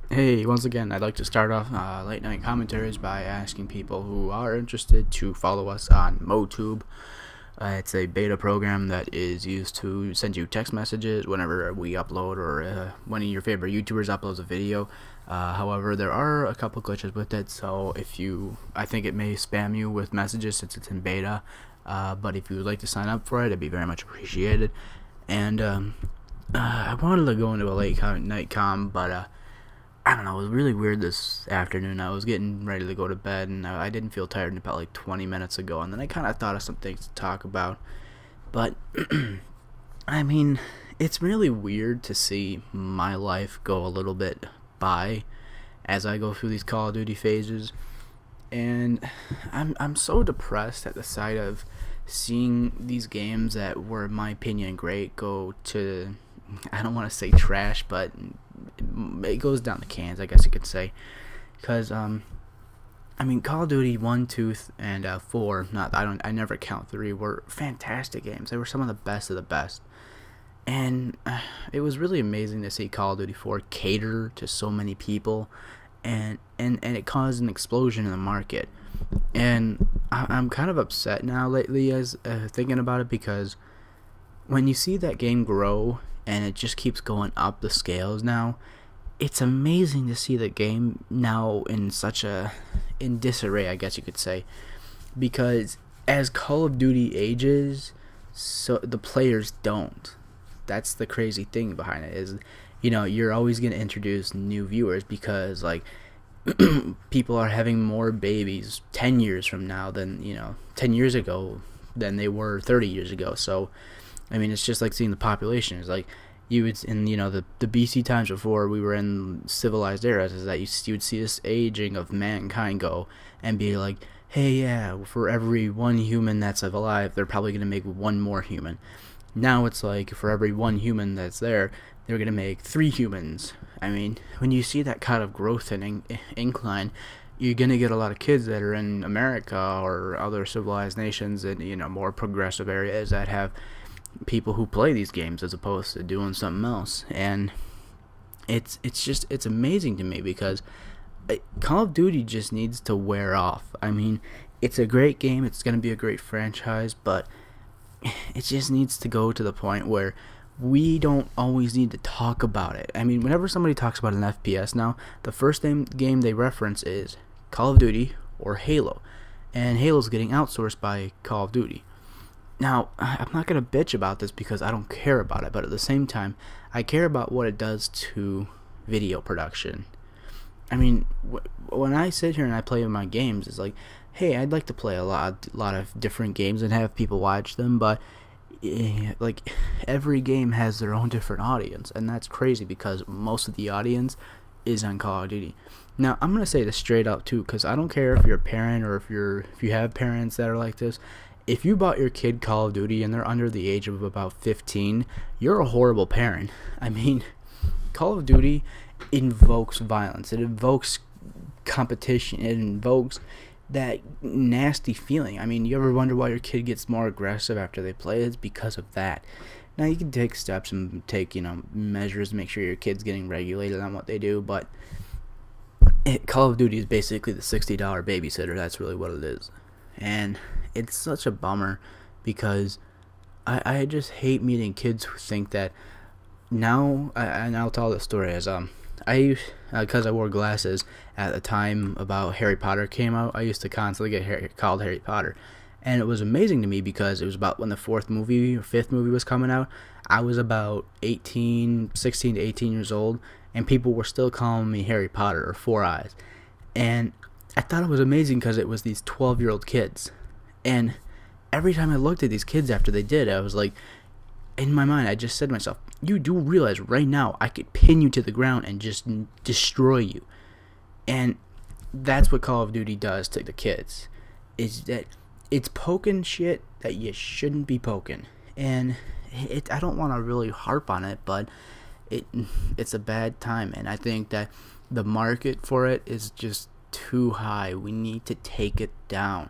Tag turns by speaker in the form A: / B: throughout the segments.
A: Hey, once again, I'd like to start off late night commentaries by asking people who are interested to follow us on MoTube. It's a beta program that is used to send you text messages whenever we upload or one of your favorite YouTubers uploads a video. However, there are a couple glitches with it, so I think it may spam you with messages since it's in beta. But if you would like to sign up for it, it'd be very much appreciated. And I wanted to go into a late night com, but I don't know, it was really weird this afternoon. I was getting ready to go to bed, and I didn't feel tired until about like 20 minutes ago, and then I kind of thought of some things to talk about. But, I mean, it's really weird to see my life go a little bit by as I go through these Call of Duty phases, and I'm so depressed at the sight of seeing these games that were, in my opinion, great go to, I don't want to say trash, but it goes down the cans, I guess you could say, because I mean, Call of Duty 1, 2, and 4. I never count 3. Were fantastic games. They were some of the best of the best, and it was really amazing to see Call of Duty 4 cater to so many people, and it caused an explosion in the market. And I'm kind of upset now lately as thinking about it, because when you see that game grow and it just keeps going up the scales now, it's amazing to see the game now in disarray, I guess you could say, because as Call of Duty ages, so the players don't. That's the crazy thing behind it, is you're always going to introduce new viewers, because like people are having more babies 10 years from now than 10 years ago than they were 30 years ago. So I mean, it's just like seeing the population. It's like you would in the BC times before we were in civilized eras, is that you would see this aging of mankind go and be like, hey, yeah, for every one human that's alive, they're probably going to make one more human. Now it's like for every one human that's there, they're going to make 3 humans. I mean, when you see that kind of growth and incline, you're going to get a lot of kids that are in America or other civilized nations and more progressive areas that have people who play these games as opposed to doing something else. And it's amazing to me, because Call of Duty just needs to wear off. I mean, it's a great game, it's going to be a great franchise, but it just needs to go to the point where we don't always need to talk about it. I mean, whenever somebody talks about an FPS now, the first game they reference is Call of Duty or Halo, and Halo's getting outsourced by Call of Duty. Now, I'm not going to bitch about this because I don't care about it, but at the same time, I care about what it does to video production. I mean, when I sit here and I play my games, it's like, hey, I'd like to play a lot of different games and have people watch them, but like every game has their own different audience, and that's crazy because most of the audience is on Call of Duty. Now, I'm going to say this straight up too, because I don't care if you're a parent or if you have parents that are like this. If you bought your kid Call of Duty and they're under the age of about 15, you're a horrible parent. I mean, Call of Duty invokes violence. It invokes competition. It invokes that nasty feeling. I mean, you ever wonder why your kid gets more aggressive after they play? It's because of that. Now, you can take steps and take, measures to make sure your kid's getting regulated on what they do, but Call of Duty is basically the $60 babysitter. That's really what it is. And it's such a bummer, because I just hate meeting kids who think that now, and I'll tell the story as because I wore glasses at the time about Harry Potter came out, I used to constantly get called Harry Potter, and it was amazing to me because it was about when the 4th movie or 5th movie was coming out. I was about 16 to 18 years old, and people were still calling me Harry Potter or Four Eyes, and I thought it was amazing because it was these 12-year-old kids. And every time I looked at these kids after they did, I was like, in my mind, I just said to myself, you do realize right now I could pin you to the ground and just destroy you. And that's what Call of Duty does to the kids, is that it's poking shit that you shouldn't be poking. And I don't want to really harp on it, but it's a bad time. And I think that the market for it is just too high. We need to take it down.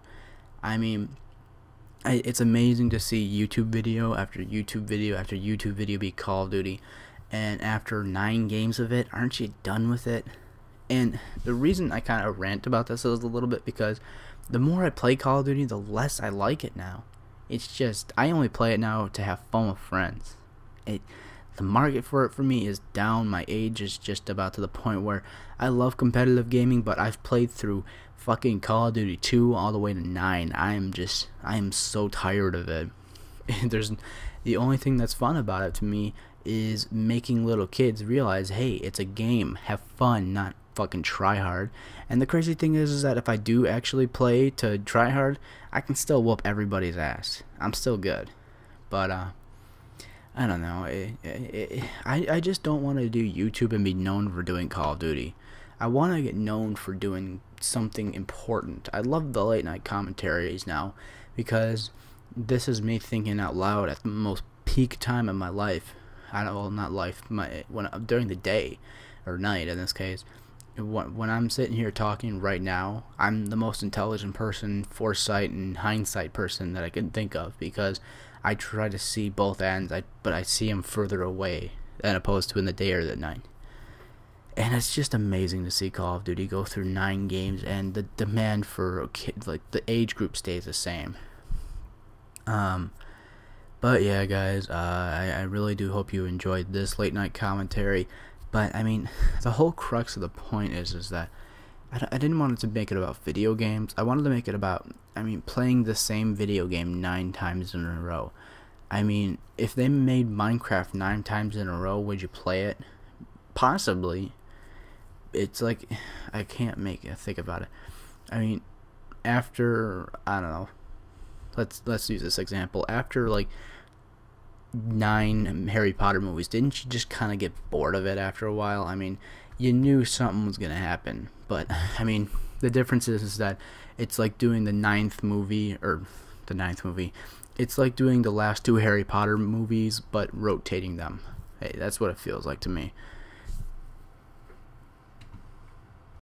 A: I mean, it's amazing to see YouTube video after YouTube video after YouTube video be Call of Duty, and after 9 games of it, aren't you done with it? And the reason I kind of rant about this is a little bit because the more I play Call of Duty, the less I like it now. It's just, I only play it now to have fun with friends. The market for it for me is down. My age is just about to the point where I love competitive gaming, but I've played through fucking Call of Duty 2 all the way to 9. I am so tired of it. The only thing that's fun about it to me is making little kids realize, hey, it's a game, have fun, not fucking try hard. And the crazy thing is that if I do actually play to try hard, I can still whoop everybody's ass. I'm still good. But I don't know. I just don't want to do YouTube and be known for doing Call of Duty. I want to get known for doing something important. I love the late night commentaries now because this is me thinking out loud at the most peak time of my life. Not life, during the day or night in this case. When I'm sitting here talking right now, I'm the most intelligent person, foresight and hindsight person that I can think of, because I try to see both ends, but I see them further away than opposed to in the day or the night. And it's just amazing to see Call of Duty go through 9 games, and the demand for kids, like the age group, stays the same. But yeah, guys, I really do hope you enjoyed this late night commentary. But I mean, the whole crux of the point is that I didn't want it to make it about video games. I wanted to make it about, playing the same video game 9 times in a row. I mean, if they made Minecraft 9 times in a row, would you play it? Possibly. It's like, I can't think about it. I mean, after, I don't know, let's use this example. After like 9 Harry Potter movies, didn't you just kind of get bored of it after a while? I mean, you knew something was gonna happen, but I mean, the difference is that it's like doing the 9th movie, it's like doing the last 2 Harry Potter movies but rotating them. Hey, that's what it feels like to me.